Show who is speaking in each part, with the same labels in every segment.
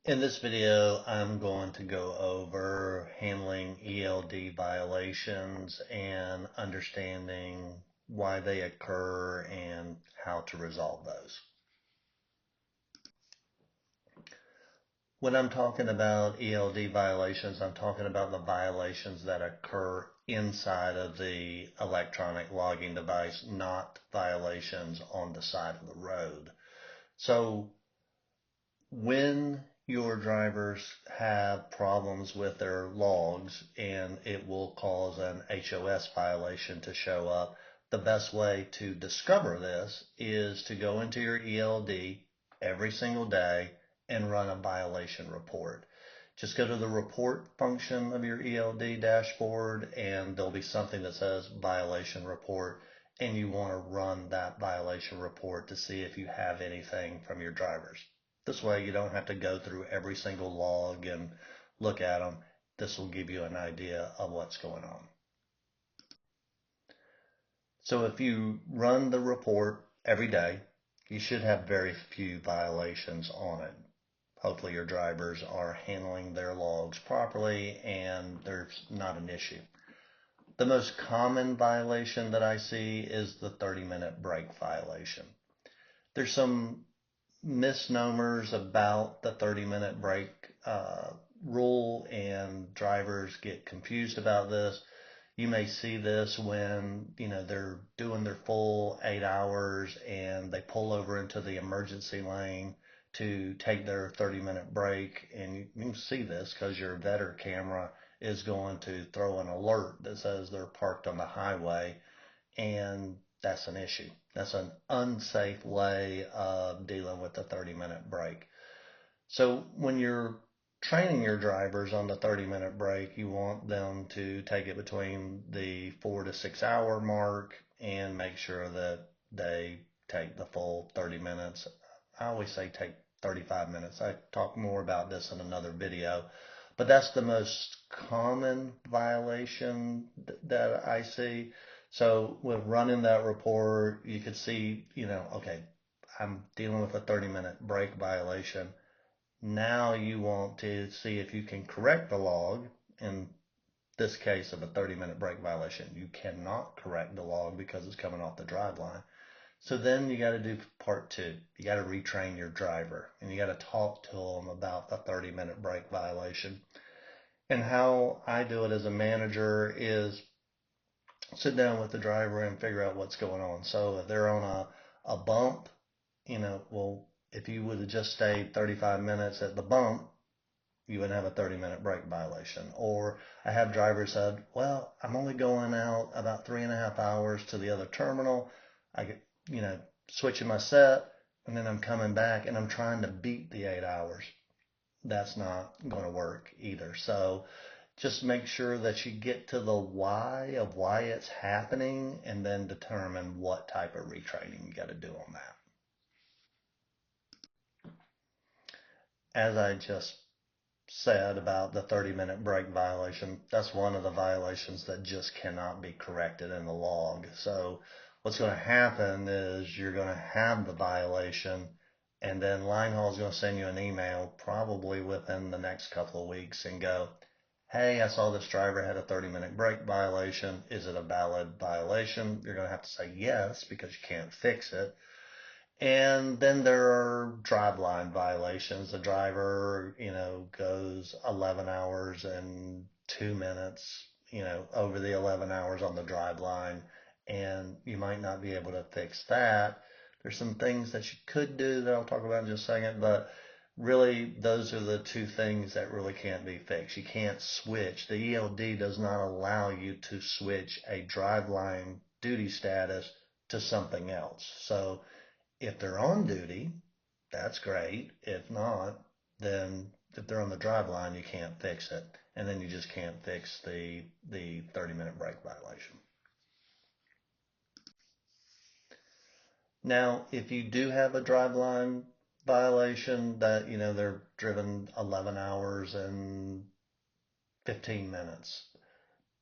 Speaker 1: In this video, I'm going to go over handling ELD violations and understanding why they occur and how to resolve those. When I'm talking about ELD violations, I'm talking about the violations that occur inside of the electronic logging device, not violations on the side of the road. So when your drivers have problems with their logs and it will cause an HOS violation to show up, the best way to discover this is to go into your ELD every single day and run a violation report. Just go to the report function of your ELD dashboard and there'll be something that says violation report, and you want to run that violation report to see if you have anything from your drivers. This way you don't have to go through every single log and look at them. This will give you an idea of what's going on. So if you run the report every day, you should have very few violations on it. Hopefully your drivers are handling their logs properly and there's not an issue. The most common violation that I see is the 30-minute break violation. There's some misnomers about the 30-minute break rule, and drivers get confused about this. You may see this when they're doing their full 8 hours and they pull over into the emergency lane to take their 30-minute break, and you can see this because your vetter camera is going to throw an alert that says they're parked on the highway, and that's an issue. That's an unsafe way of dealing with the 30-minute break. So when you're training your drivers on the 30-minute break, you want them to take it between the 4 to 6 hour mark and make sure that they take the full 30 minutes. I always say take 35 minutes. I talk more about this in another video, but that's the most common violation that I see. So with running that report, you could see, okay, I'm dealing with a 30-minute break violation. Now you want to see if you can correct the log. In this case of a 30-minute break violation, you cannot correct the log because it's coming off the drive line. So then you got to do part two. You got to retrain your driver and you got to talk to them about the 30-minute break violation. And how I do it as a manager is sit down with the driver and figure out what's going on. So if they're on a bump, well, if you would have just stayed 35 minutes at the bump, you would have a 30-minute break violation. Or I have drivers said, well, I'm only going out about 3.5 hours to the other terminal. I get, switching my set, and then I'm coming back and I'm trying to beat the 8 hours. That's not going to work either. So just make sure that you get to the why of why it's happening and then determine what type of retraining you got to do on that. As I just said about the 30-minute break violation, that's one of the violations that just cannot be corrected in the log. So what's going to happen is you're going to have the violation, and then Linehaul is going to send you an email probably within the next couple of weeks and go, hey, I saw this driver had a 30-minute break violation. Is it a valid violation? You're going to have to say yes because you can't fix it. And then there are driveline violations. The driver, goes 11 hours and 2 minutes, over the 11 hours on the driveline, and you might not be able to fix that. There's some things that you could do that I'll talk about in just a second, but really those are the two things that really can't be fixed. You can't switch. The ELD does not allow you to switch a driveline duty status to something else. So if they're on duty, that's great. If not, then if they're on the drive line, you can't fix it. And then you just can't fix the 30-minute break violation. Now, if you do have a drive line violation that, they're driven 11 hours and 15 minutes,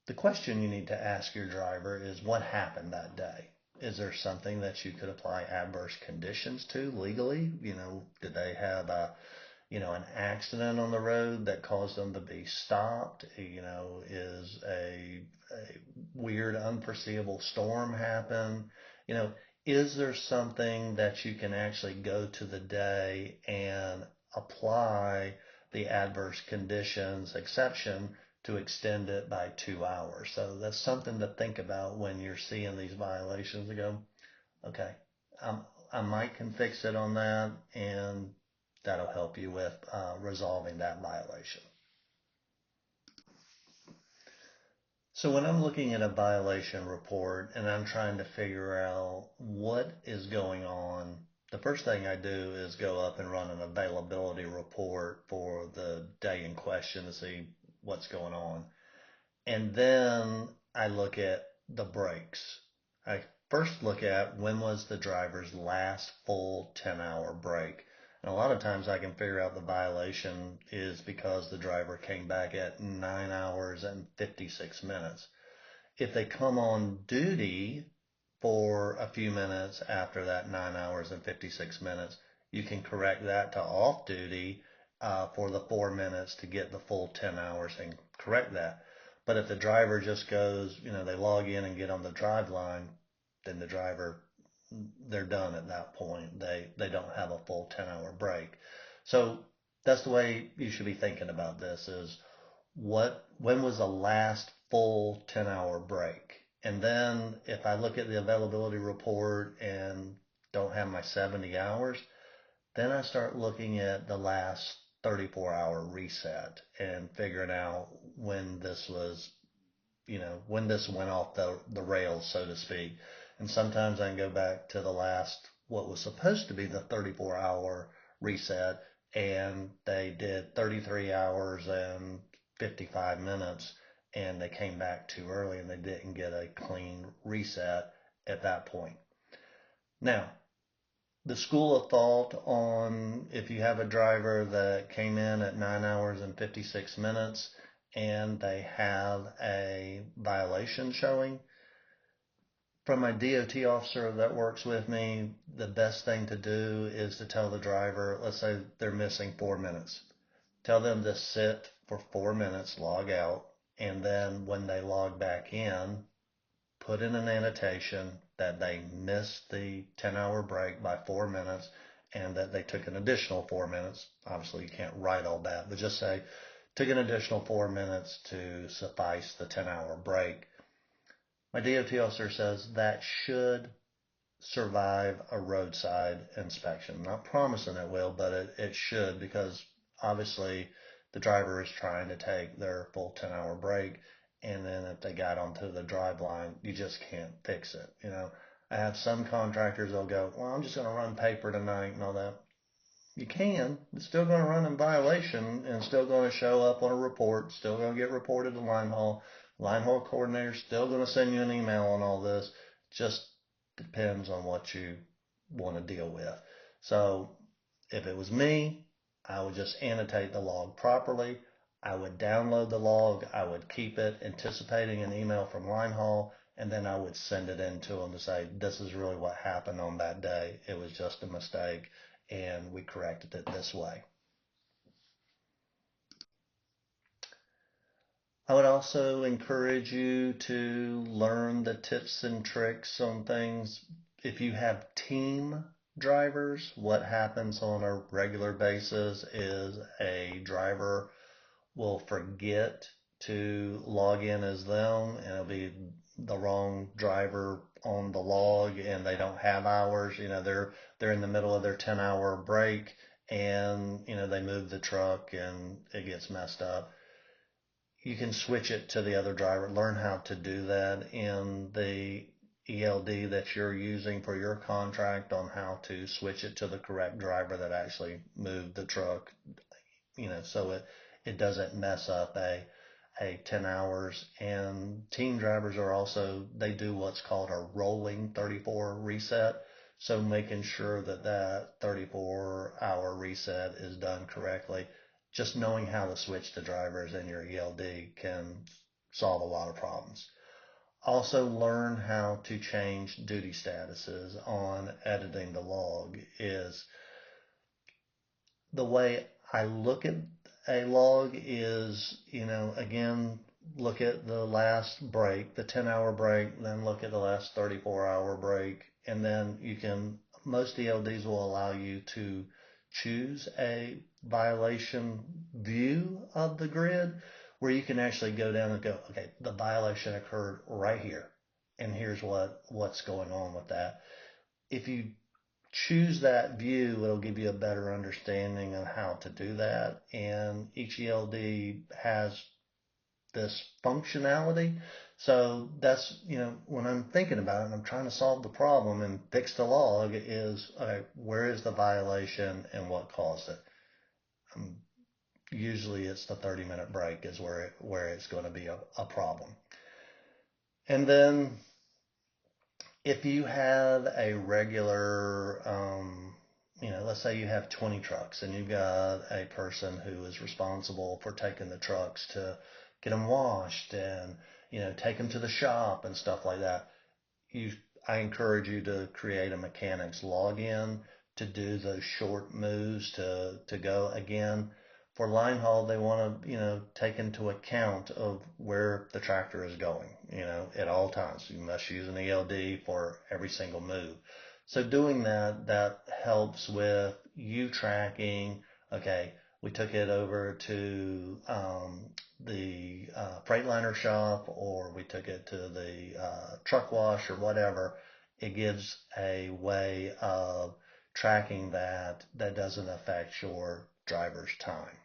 Speaker 1: the question you need to ask your driver is what happened that day? Is there something that you could apply adverse conditions to legally? Did they have a an accident on the road that caused them to be stopped, is a weird unforeseeable storm happen, you know, is there something that you can actually go to the day and apply the adverse conditions exception to extend it by 2 hours? So that's something to think about when you're seeing these violations and go, okay, I might can fix it on that, and that'll help you with resolving that violation. So when I'm looking at a violation report and I'm trying to figure out what is going on, the first thing I do is go up and run an availability report for the day in question to see what's going on. And then I look at the breaks. I first look at when was the driver's last full 10-hour break. And a lot of times I can figure out the violation is because the driver came back at 9 hours and 56 minutes. If they come on duty for a few minutes after that 9 hours and 56 minutes, you can correct that to off duty for the 4 minutes to get the full 10 hours and correct that. But if the driver just goes, they log in and get on the drive line, then the driver, they're done at that point. They don't have a full 10-hour break. So that's the way you should be thinking about this is when was the last full 10-hour break? And then if I look at the availability report and don't have my 70 hours, then I start looking at the last 34-hour reset and figuring out when this was, when this went off the rails, so to speak. And sometimes I can go back to the last, what was supposed to be the 34-hour reset, and they did 33 hours and 55 minutes, and they came back too early and they didn't get a clean reset at that point. Now, the school of thought on if you have a driver that came in at 9 hours and 56 minutes and they have a violation showing, from my DOT officer that works with me, the best thing to do is to tell the driver, let's say they're missing 4 minutes. Tell them to sit for 4 minutes, log out, and then when they log back in, put in an annotation that they missed the 10-hour break by 4 minutes and that they took an additional 4 minutes. Obviously, you can't write all that, but just say, took an additional 4 minutes to suffice the 10-hour break. My DOT officer says that should survive a roadside inspection. I'm not promising it will, but it should, because obviously the driver is trying to take their full 10-hour break, and then if they got onto the drive line, you just can't fix it. I have some contractors that'll go, well, I'm just going to run paper tonight and all that. You can. It's still going to run in violation and still going to show up on a report, still going to get reported to line haul. Line haul coordinator still going to send you an email on all this. Just depends on what you want to deal with. So if it was me, I would just annotate the log properly. I would download the log. I would keep it anticipating an email from line haul, and then I would send it in to them to say, this is really what happened on that day. It was just a mistake, and we corrected it this way. I would also encourage you to learn the tips and tricks on things. If you have team drivers, what happens on a regular basis is a driver will forget to log in as them, and it'll be the wrong driver on the log, and they don't have hours. They're in the middle of their 10-hour break, and they move the truck and it gets messed up. You can switch it to the other driver. Learn how to do that in the ELD that you're using for your contract on how to switch it to the correct driver that actually moved the truck, so it doesn't mess up a 10 hours. And team drivers are also, they do what's called a rolling 34 reset. So making sure that 34-hour reset is done correctly. Just knowing how to switch the drivers in your ELD can solve a lot of problems. Also learn how to change duty statuses on editing the log. Is the way I look at a log is, again, look at the last break, the 10-hour break, then look at the last 34-hour break, and then most ELDs will allow you to choose a violation view of the grid where you can actually go down and go, okay, the violation occurred right here, and here's what's going on with that. If you choose that view, it'll give you a better understanding of how to do that. And each ELD has this functionality. So that's, when I'm thinking about it and I'm trying to solve the problem and fix the log is, okay, where is the violation and what caused it? Usually it's the 30-minute break is where it's going to be a problem. And then if you have a regular, let's say you have 20 trucks and you've got a person who is responsible for taking the trucks to get them washed and, take them to the shop and stuff like that, I encourage you to create a mechanics login to do those short moves to go. Again, for line haul, they want to, take into account of where the tractor is going, at all times. You must use an ELD for every single move. So doing that helps with you tracking, okay, we took it over to the Freightliner shop, or we took it to the truck wash or whatever. It gives a way of tracking that doesn't affect your driver's time.